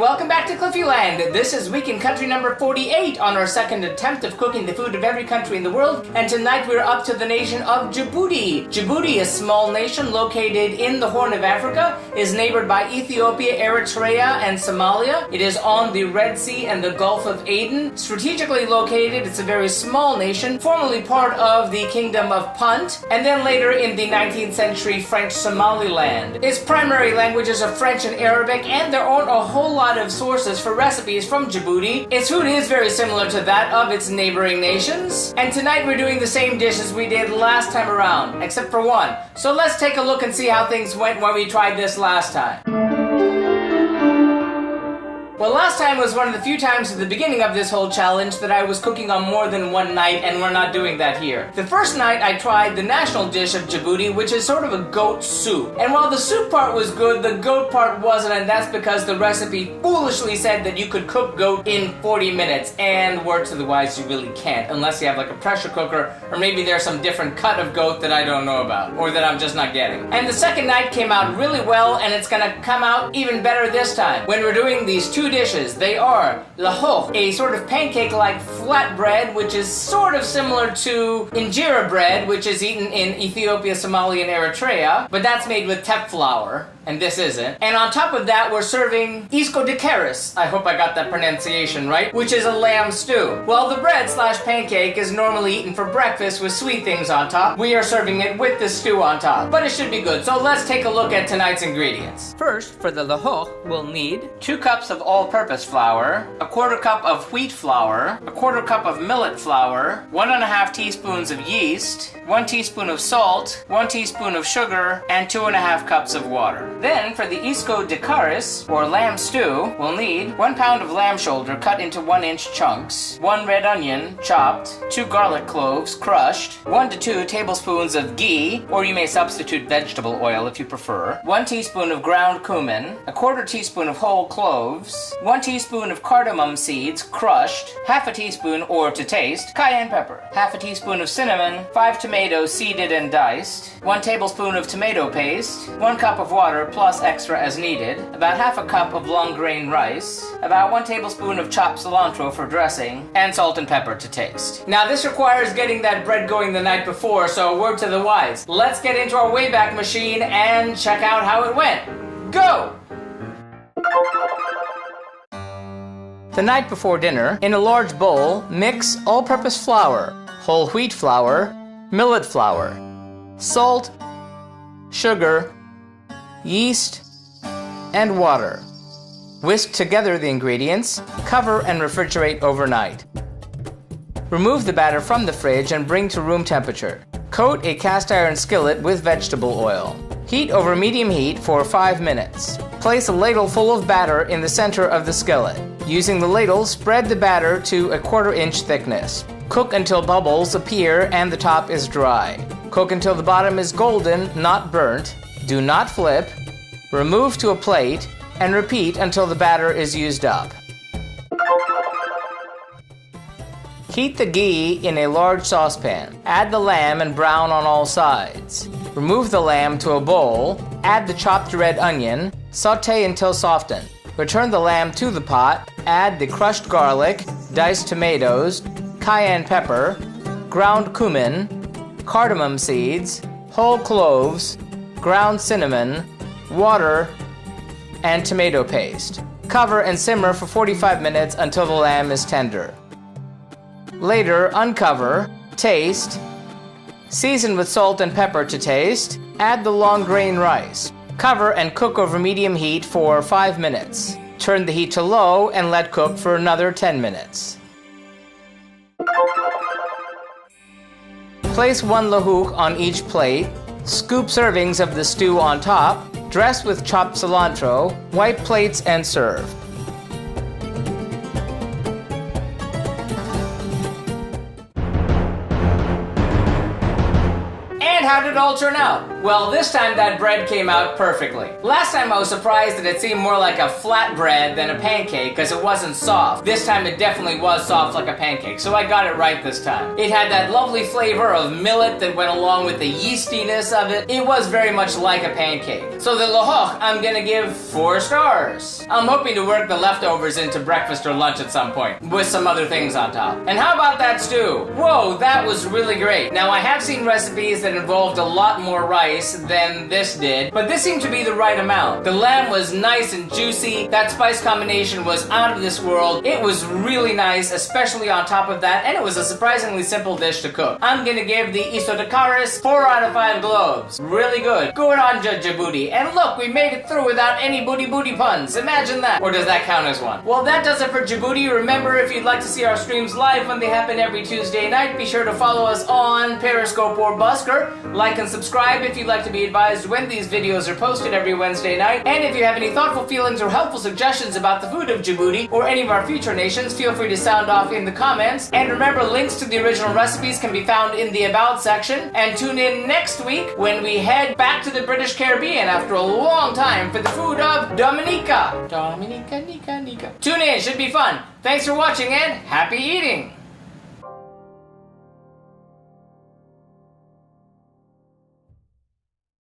Welcome back to Cliffieland. This is week in country number 48 on our second attempt of cooking the food of every country in the world, and tonight we're up to the nation of Djibouti. Djibouti, a small nation located in the Horn of Africa, is neighbored by Ethiopia, Eritrea, and Somalia. It is on the Red Sea and the Gulf of Aden. Strategically located, it's a very small nation, formerly part of the Kingdom of Punt, and then later in the 19th century French Somaliland. Its primary languages are French and Arabic, and there aren't a whole lot of sources for recipes from Djibouti. Its food is very similar to that of its neighboring nations. And tonight we're doing the same dish as we did last time around, except for one. So let's take a look and see how things went when we tried this last time. Well, last time was one of the few times at the beginning of this whole challenge that I was cooking on more than one night, and we're not doing that here. The first night I tried the national dish of Djibouti, which is sort of a goat soup. And while the soup part was good, the goat part wasn't, and that's because the recipe foolishly said that you could cook goat in 40 minutes. And word to the wise, you really can't, unless you have like a pressure cooker, or maybe there's some different cut of goat that I don't know about, or that I'm just not getting. And the second night came out really well, and it's gonna come out even better this time. When we're doing these two dishes, they are Laxoox, a sort of pancake-like flatbread, which is sort of similar to injera bread, which is eaten in Ethiopia, Somalia, and Eritrea, but that's made with teff flour, and this isn't. And on top of that, we're serving Skoudehkaris, I hope I got that pronunciation right, which is a lamb stew. Well, the bread slash pancake is normally eaten for breakfast with sweet things on top. We are serving it with the stew on top, but it should be good. So let's take a look at tonight's ingredients. First, for the Laxoox, we'll need 2 cups of all-purpose flour, a 1/4 cup of wheat flour, a 1/4 cup of millet flour, 1½ teaspoons of yeast, 1 teaspoon of salt, 1 teaspoon of sugar, and 2½ cups of water. Then, for the Skoudehkaris, or lamb stew, we'll need 1 pound of lamb shoulder cut into 1-inch chunks, 1 red onion, chopped, 2 garlic cloves, crushed, 1 to 2 tablespoons of ghee, or you may substitute vegetable oil if you prefer, 1 teaspoon of ground cumin, a 1/4 teaspoon of whole cloves, 1 teaspoon of cardamom seeds, crushed, 1/2 teaspoon, or to taste, cayenne pepper, 1/2 teaspoon of cinnamon, 5 tomatoes seeded and diced, 1 tablespoon of tomato paste, 1 cup of water plus extra as needed, about 1/2 cup of long grain rice, about 1 tablespoon of chopped cilantro for dressing, and salt and pepper to taste. Now this requires getting that bread going the night before, so a word to the wise. Let's get into our Wayback Machine and check out how it went. Go! The night before dinner, in a large bowl, mix all-purpose flour, whole wheat flour, millet flour, salt, sugar, yeast, and water. Whisk together the ingredients, cover and refrigerate overnight. Remove the batter from the fridge and bring to room temperature. Coat a cast iron skillet with vegetable oil. Heat over medium heat for 5 minutes. Place a ladle full of batter in the center of the skillet. Using the ladle, spread the batter to a 1/4 inch thickness. Cook until bubbles appear and the top is dry. Cook until the bottom is golden, not burnt. Do not flip. Remove to a plate and repeat until the batter is used up. Heat the ghee in a large saucepan. Add the lamb and brown on all sides. Remove the lamb to a bowl. Add the chopped red onion. Sauté until softened. Return the lamb to the pot. Add the crushed garlic, diced tomatoes, cayenne pepper, ground cumin, cardamom seeds, whole cloves, ground cinnamon, water, and tomato paste. Cover and simmer for 45 minutes until the lamb is tender. Later, uncover, taste, season with salt and pepper to taste, add the long grain rice. Cover and cook over medium heat for 5 minutes. Turn the heat to low and let cook for another 10 minutes. Place 1 laxoox on each plate, scoop servings of the stew on top, dress with chopped cilantro, wipe plates and serve. how did it all turn out? Well, this time that bread came out perfectly. Last time I was surprised that it seemed more like a flatbread than a pancake because it wasn't soft. This time it definitely was soft like a pancake, so I got it right this time. It had that lovely flavor of millet that went along with the yeastiness of it. It was very much like a pancake. So the laxoox I'm gonna give 4 stars. I'm hoping to work the leftovers into breakfast or lunch at some point, with some other things on top. And how about that stew? Whoa, that was really great. Now I have seen recipes that involved a lot more rice than this did, but this seemed to be the right amount. The lamb was nice and juicy. That spice combination was out of this world. It was really nice, especially on top of that, and it was a surprisingly simple dish to cook. I'm gonna give the Skoudehkaris 4 out of 5 globes. Really good. Good on Djibouti. And look, we made it through without any booty puns. Imagine that. Or does that count as one? Well, that does it for Djibouti. Remember, if you'd like to see our streams live when they happen every Tuesday night, be sure to follow us on Periscope or Busker. Like and subscribe if you'd like to be advised when these videos are posted every Wednesday night. And if you have any thoughtful feelings or helpful suggestions about the food of Djibouti or any of our future nations, feel free to sound off in the comments. And remember, links to the original recipes can be found in the About section. And tune in next week when we head back to the British Caribbean after a long time for the food of Dominica. Nika. Tune in, should be fun. Thanks for watching and happy eating!